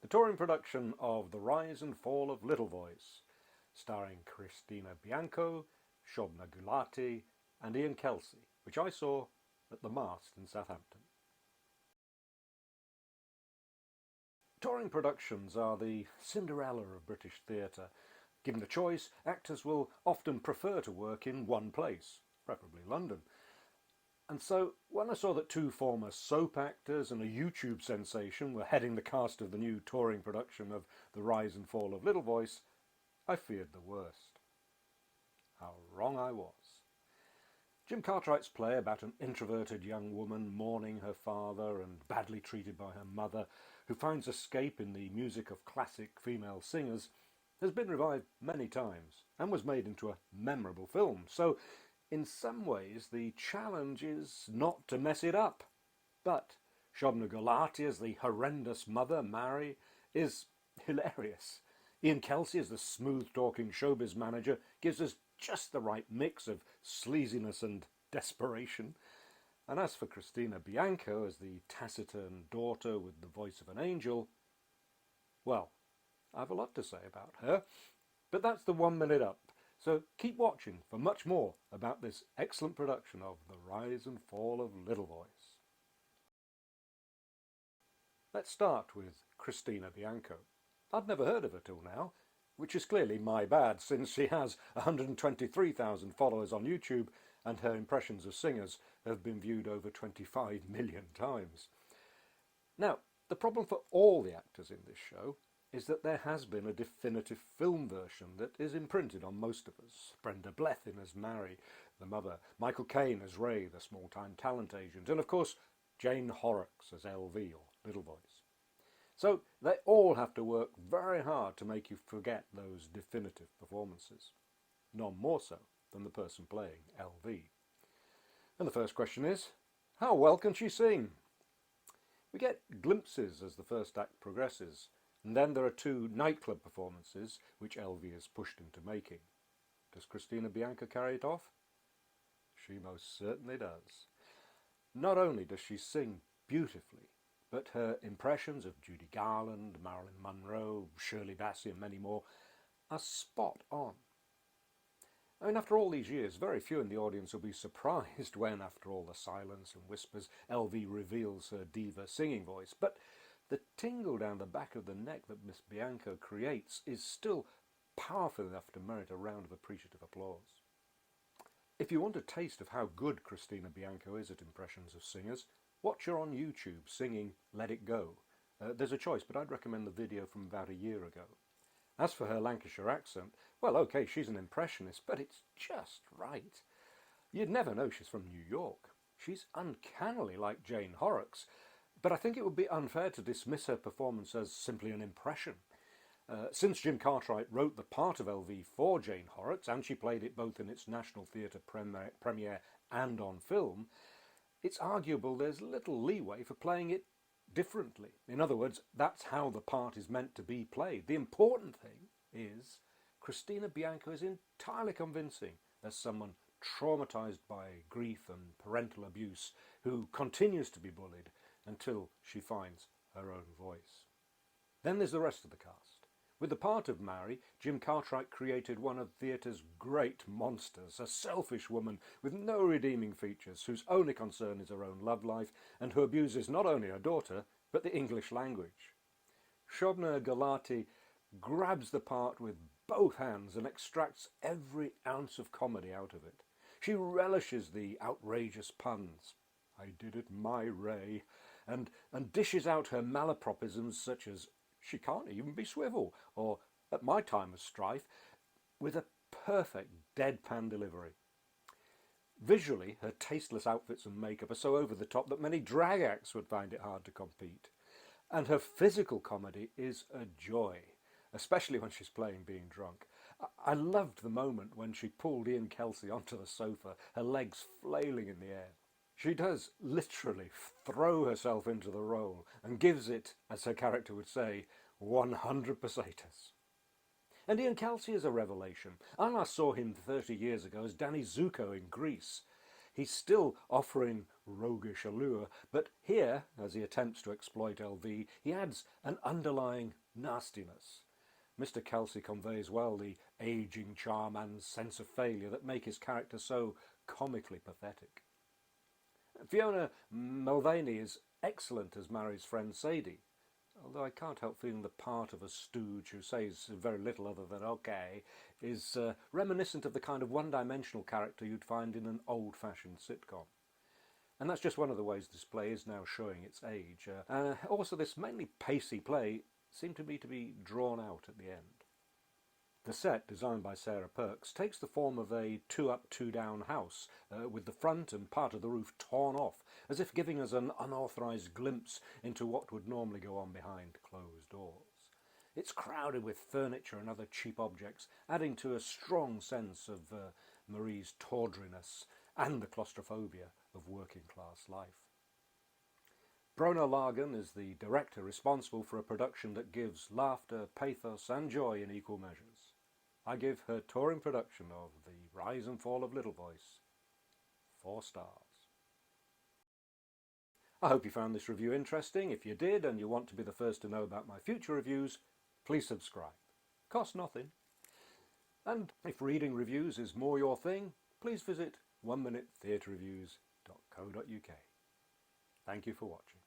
a touring production of The Rise and Fall of Little Voice, starring Christina Bianco, Shobna Gulati and Ian Kelsey, which I saw at the Mast in Southampton. Touring productions are the Cinderella of British theatre. Given the choice, actors will often prefer to work in one place, preferably London. And so, when I saw that two former soap actors and a YouTube sensation were heading the cast of the new touring production of The Rise and Fall of Little Voice, I feared the worst. How wrong I was. Jim Cartwright's play about an introverted young woman mourning her father and badly treated by her mother, who finds escape in the music of classic female singers, has been revived many times and was made into a memorable film. So, in some ways, the challenge is not to mess it up. But Shobna Gulati as the horrendous mother, Mary, is hilarious. Ian Kelsey as the smooth-talking showbiz manager gives us just the right mix of sleaziness and desperation. And as for Christina Bianco as the taciturn daughter with the voice of an angel, well, I have a lot to say about her, but that's the 1 minute up. So keep watching for much more about this excellent production of The Rise and Fall of Little Voice. Let's start with Christina Bianco. I'd never heard of her till now, which is clearly my bad since she has 123,000 followers on YouTube and her impressions of singers have been viewed over 25 million times. Now, the problem for all the actors in this show is that there has been a definitive film version that is imprinted on most of us. Brenda Blethyn as Mary, the mother, Michael Caine as Ray, the small-time talent agent, and of course Jane Horrocks as LV, or Little Voice. So they all have to work very hard to make you forget those definitive performances. None more so than the person playing LV. And the first question is, how well can she sing? We get glimpses as the first act progresses, and then there are two nightclub performances which LV is pushed into making. Does Christina Bianco carry it off? She most certainly does. Not only does she sing beautifully, but her impressions of Judy Garland, Marilyn Monroe, Shirley Bassey and many more are spot on. I mean, after all these years, very few in the audience will be surprised when, after all the silence and whispers, LV reveals her diva singing voice. But the tingle down the back of the neck that Miss Bianco creates is still powerful enough to merit a round of appreciative applause. If you want a taste of how good Christina Bianco is at impressions of singers, watch her on YouTube singing Let It Go. There's a choice, but I'd recommend the video from about a year ago. As for her Lancashire accent, well, okay, she's an impressionist, but it's just right. You'd never know she's from New York. She's uncannily like Jane Horrocks, but I think it would be unfair to dismiss her performance as simply an impression. Since Jim Cartwright wrote the part of LV for Jane Horrocks, and she played it both in its National Theatre premiere and on film, it's arguable there's little leeway for playing it differently. In other words, that's how the part is meant to be played. The important thing is Christina Bianco is entirely convincing as someone traumatised by grief and parental abuse who continues to be bullied until she finds her own voice. Then there's the rest of the cast. With the part of Mary, Jim Cartwright created one of theatre's great monsters, a selfish woman with no redeeming features, whose only concern is her own love life, and who abuses not only her daughter, but the English language. Shobna Gulati grabs the part with both hands and extracts every ounce of comedy out of it. She relishes the outrageous puns, "I did it my Ray," and dishes out her malapropisms such as "she can't even be swivel," or "at my time of strife," with a perfect deadpan delivery. Visually, her tasteless outfits and makeup are so over the top that many drag acts would find it hard to compete. And her physical comedy is a joy, especially when she's playing being drunk. I loved the moment when she pulled Ian Kelsey onto the sofa, her legs flailing in the air. She does literally throw herself into the role and gives it, as her character would say, 100%. And Ian Kelsey is a revelation. I last saw him 30 years ago as Danny Zuko in Grease. He's still offering roguish allure, but here, as he attempts to exploit LV, he adds an underlying nastiness. Mr. Kelsey conveys well the ageing charm and sense of failure that make his character so comically pathetic. Fiona Mulvaney is excellent as Mary's friend Sadie, although I can't help feeling the part of a stooge who says very little other than okay is reminiscent of the kind of one-dimensional character you'd find in an old-fashioned sitcom. And that's just one of the ways this play is now showing its age. Also, this mainly pacey play seemed to me to be drawn out at the end. The set, designed by Sarah Perks, takes the form of a two-up, two-down house with the front and part of the roof torn off, as if giving us an unauthorised glimpse into what would normally go on behind closed doors. It's crowded with furniture and other cheap objects, adding to a strong sense of Marie's tawdriness and the claustrophobia of working-class life. Bronagh Lagan is the director responsible for a production that gives laughter, pathos and joy in equal measures. I give her touring production of The Rise and Fall of Little Voice 4 stars. I hope you found this review interesting. If you did and you want to be the first to know about my future reviews, please subscribe. Costs nothing. And if reading reviews is more your thing, please visit 1minutetheatrereviews.co.uk. Thank you for watching.